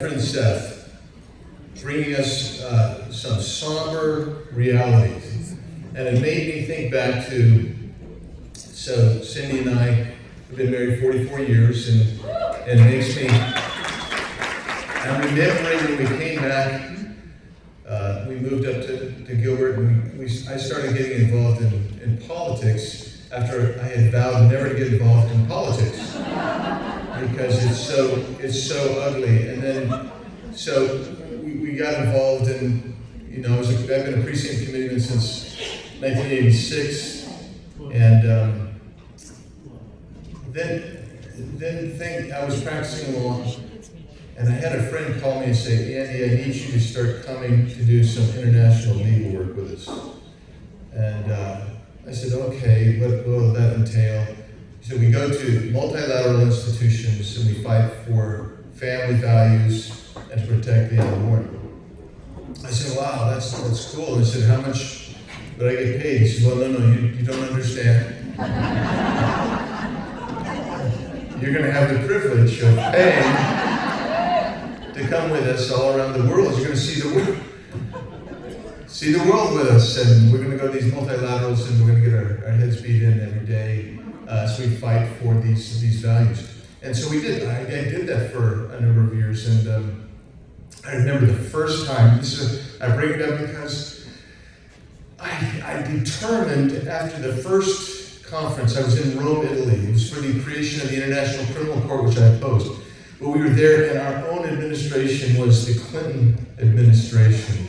Friend Seth, bringing us some somber realities. And it made me think back to, so Cindy and I have been married 44 years, and it makes me, I'm remembering when we came back, we moved up to Gilbert, and I started getting involved in politics after I had vowed never to get involved in politics. Because it's so ugly. And then, so we got involved in, I've been a precinct committeeman since 1986, and then I was practicing law, and I had a friend call me and say, "Andy, I need you to start coming to do some international legal work with us." And I said, "Okay, what will that entail?" So we go to multilateral institutions and we fight for family values and to protect the unborn. I said, "Wow, that's cool." And I said, "How much would I get paid?" He said, "Well, no, you don't understand. You're going to have the privilege of paying to come with us all around the world. You're going to see the world with us, and we're going to go to these multilaterals and we're going to get our heads beat in every day. So we fight for these values." And so we did. I did that for a number of years, and I remember the first time. I bring it up because I determined after the first conference, I was in Rome, Italy. It was for the creation of the International Criminal Court, which I opposed. But we were there, and our own administration was the Clinton administration,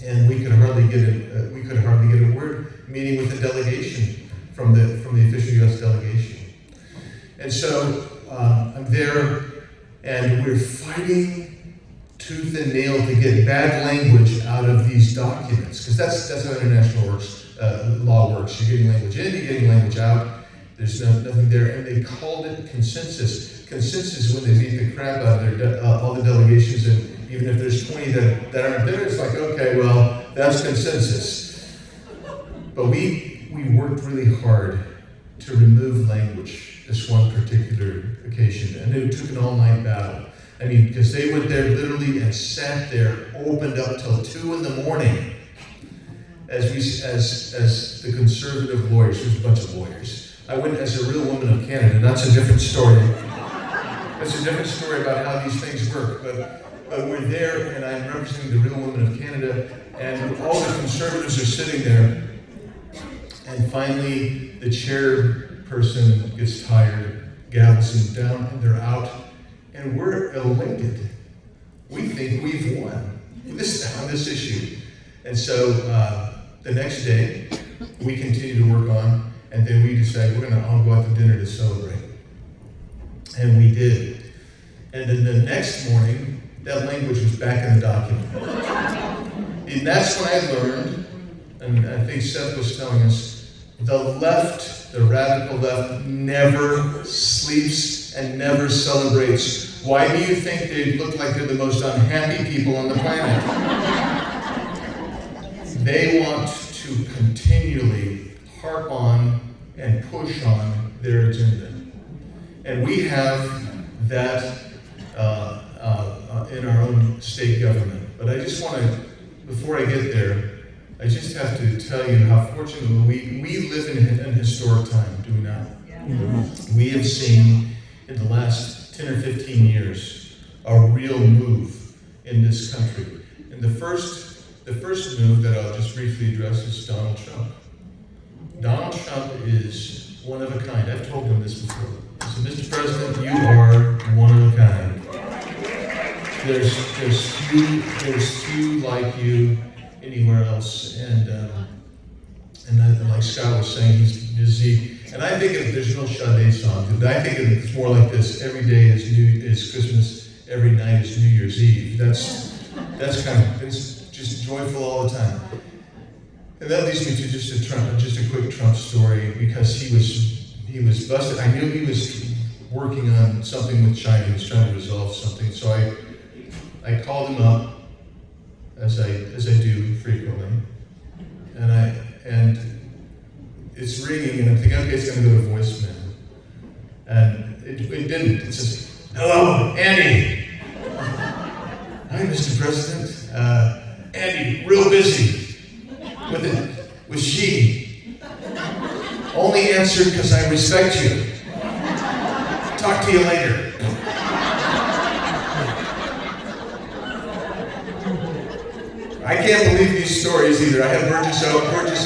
and we could hardly get a word meeting with the delegation. From the official U.S. delegation. And so I'm there, and we're fighting tooth and nail to get bad language out of these documents, because that's how international law works. You're getting language in, you're getting language out. There's nothing there, and they called it consensus. Consensus when they beat the crap out of all the delegations, and even if there's 20 that aren't there, it's like, okay, well, that's consensus. But we worked really hard to remove language this one particular occasion, and it took an all-night battle. I mean, because they went there literally and sat there, opened up till 2 a.m. as the conservative lawyers. There's a bunch of lawyers. I went as a real woman of Canada. That's a different story. That's a different story about how these things work. But we're there, and I'm representing the real woman of Canada, and all the conservatives are sitting there. And finally, the chairperson gets tired, gavels them down, and they're out. And we're elated. We think we've won on this issue. And so the next day, we continue to work on, and then we decide we're going to all go out to dinner to celebrate. And we did. And then the next morning, that language was back in the document. And that's when I learned, and I think Seth was telling us, the left, the radical left, never sleeps and never celebrates. Why do you think they look like they're the most unhappy people on the planet? They want to continually harp on and push on their agenda. And we have that in our own state government. But I just want to, before I get there, I just have to tell you how fortunate we live in an historic time, do we not? Yeah. We have seen in the last 10 or 15 years a real move in this country. And the first move that I'll just briefly address is Donald Trump. Donald Trump is one of a kind. I've told him this before. I said, "Mr. President, you are one of a kind. There's few like you anywhere else," and like Scott was saying, he's busy. And I think there's no Sade song, but I think it's more like this: every day is Christmas, every night is New Year's Eve. That's it's just joyful all the time. And that leads me to just a quick Trump story, because he was busted. I knew he was working on something with China. He was trying to resolve something, so I called him up, as I do frequently, and it's ringing, and I'm thinking, okay, it's going to go to voicemail, and it didn't. It says, "Hello, Andy. Hi, Mr. President. Andy, real busy with she. Only answered because I respect you. Talk to you later. I can't believe these stories either. I had Burgess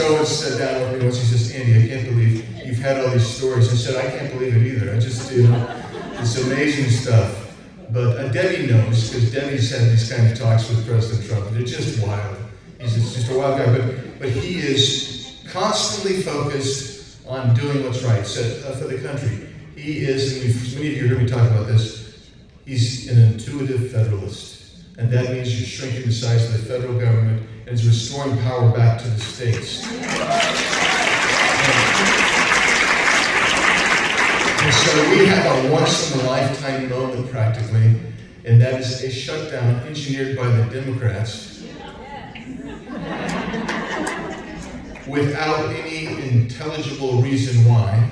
Owens sit down with me once. He says, Andy, I can't believe you've had all these stories. I said, I can't believe it either. I just, it's amazing stuff. But Debbie knows, because Debbie's had these kind of talks with President Trump. They're just wild. He's just a wild guy. But he is constantly focused on doing what's right for the country. He is, and many of you heard me talk about this, he's an intuitive federalist. And that means you're shrinking the size of the federal government and it's restoring power back to the states. And so we have a once-in-a-lifetime moment practically, and that is a shutdown engineered by the Democrats without any intelligible reason why,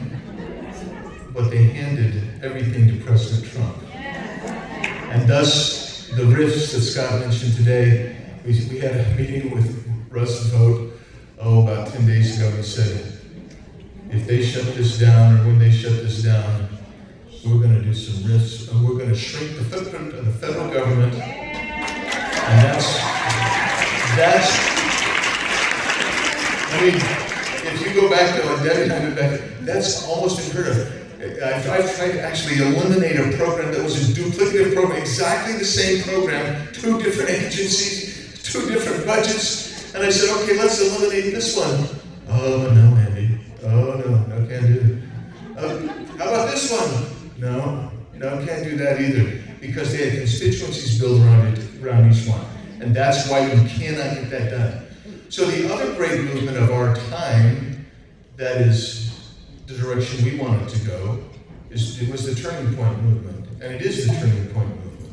but they handed everything to President Trump. And thus, the rifts that Scott mentioned today, we had a meeting with Russ Vogt, about 10 days ago. He said, if they shut this down, or when they shut this down, we're going to do some rifts, and we're going to shrink the footprint of the federal government. And that's, I mean, if you go back to that's almost unheard of. I've tried to actually eliminate a program that was a duplicative program, exactly the same program, 2 different agencies, 2 different budgets, and I said, okay, let's eliminate this one. Oh, no, Andy. Oh, no, can't do it. How about this one? No, can't do that either, because they had constituencies built around each one, and that's why you cannot get that done. So the other great movement of our time, that is the direction we wanted to go, it was the Turning Point movement, and it is the Turning Point movement.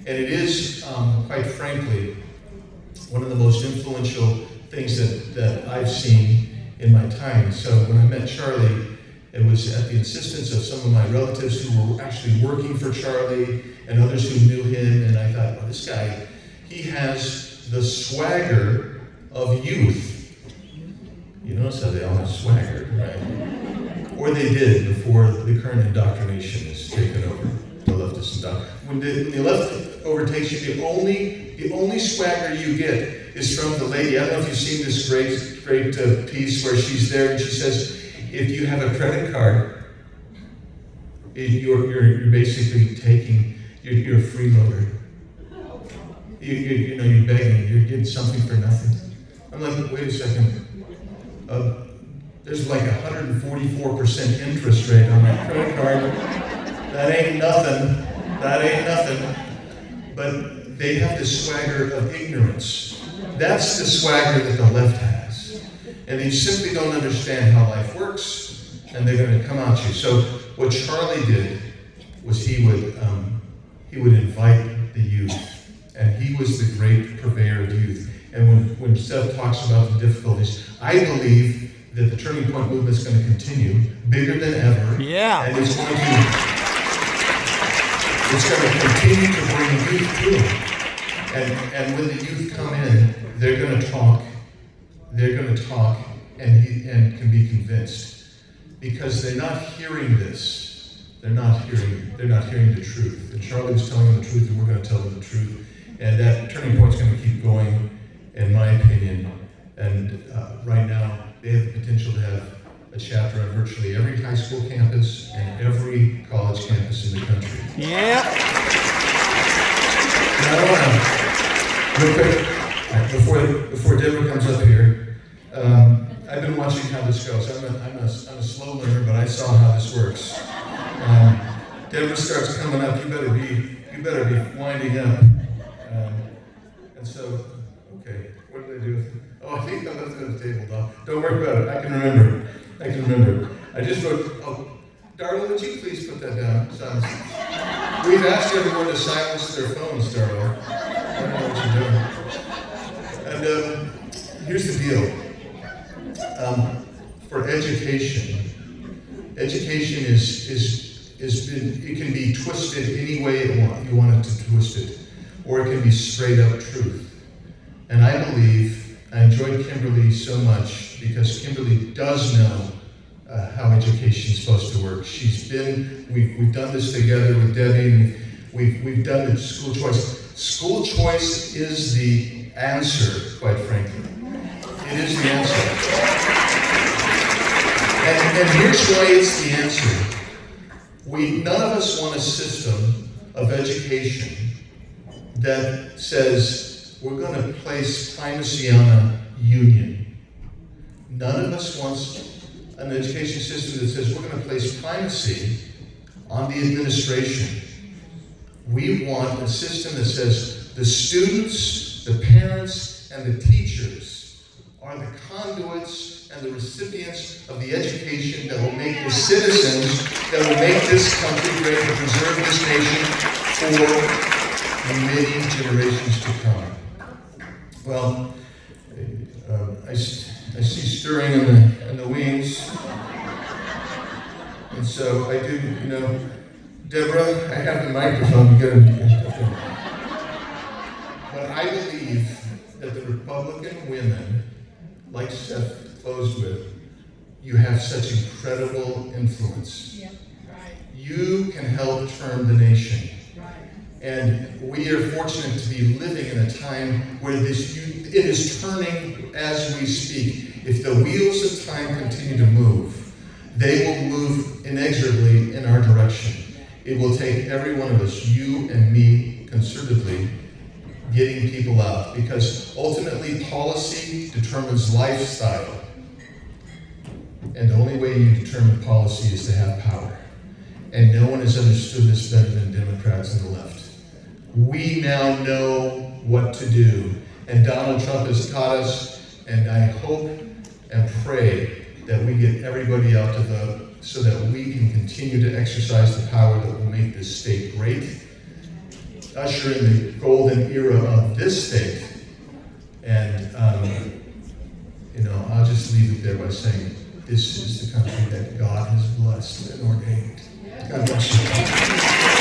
And it is, quite frankly, one of the most influential things that I've seen in my time. So when I met Charlie, it was at the insistence of some of my relatives who were actually working for Charlie and others who knew him, and I thought, well, this guy, he has the swagger of youth. You notice how they all have swagger, right? Or they did before the current indoctrination is taken over. The leftist indoctrination. When the left overtakes you, the only swagger you get is from the lady. I don't know if you've seen this great piece where she's there and she says, if you have a credit card, you're basically taking, you're a freeloader. You're begging, you're getting something for nothing. I'm like, wait a second. There's like 144% interest rate on my credit card. That ain't nothing. But they have this swagger of ignorance. That's the swagger that the left has. And they simply don't understand how life works, and they're going to come at you. So what Charlie did was he would invite the youth, and he was the great purveyor of youth. And when Seth talks about the difficulties, I believe that the Turning Point movement is going to continue, bigger than ever. Yeah. And it's going to continue to bring youth to them. And when the youth come in, they're going to talk and can be convinced, because they're not hearing this. They're not hearing the truth. And Charlie was telling them the truth, and we're going to tell them the truth. And that Turning Point's going to keep going, in my opinion. And right now, they have the potential to have a chapter on virtually every high school campus and every college campus in the country. Yeah. Now, real quick, before Deborah comes up here, I've been watching how this goes. I'm a slow learner, but I saw how this works. Deborah starts coming up. You better be winding up. And so, okay, what did I do? Oh, I think I left it on the table, Doc. Don't worry about it. I can remember. I just wrote, Darla, would you please put that down? We've asked everyone to silence their phones, Darla. I don't know what you're doing. And here's the deal. For education it can be twisted any way you want it to twist it. or it can be straight up truth. And I enjoyed Kimberly so much because Kimberly does know how education is supposed to work. We've done this together with Debbie, and we've done the school choice. School choice is the answer, quite frankly. It is the answer. And here's why it's the answer. None of us want a system of education that says we're going to place primacy on a union. None of us wants an education system that says we're going to place primacy on the administration. We want a system that says the students, the parents, and the teachers are the conduits and the recipients of the education that will make the citizens, that will make this country great and preserve this nation for many generations to come. Well, I see stirring in the wings. And so I do, Deborah, I have the microphone. But I believe that the Republican women, like Seth closed with, you have such incredible influence. Yep, right. You can help turn the nation. Right. And we are fortunate to be living in a time where it is turning as we speak. If the wheels of time continue to move, they will move inexorably in our direction. It will take every one of us, you and me, concertedly, getting people out. Because ultimately, policy determines lifestyle. And the only way you determine policy is to have power. And no one has understood this better than Democrats and the left. We now know what to do. And Donald Trump has taught us, and I hope and pray that we get everybody out to vote so that we can continue to exercise the power that will make this state great, usher in the golden era of this state. And, I'll just leave it there by saying, this is the country that God has blessed and ordained. God bless you.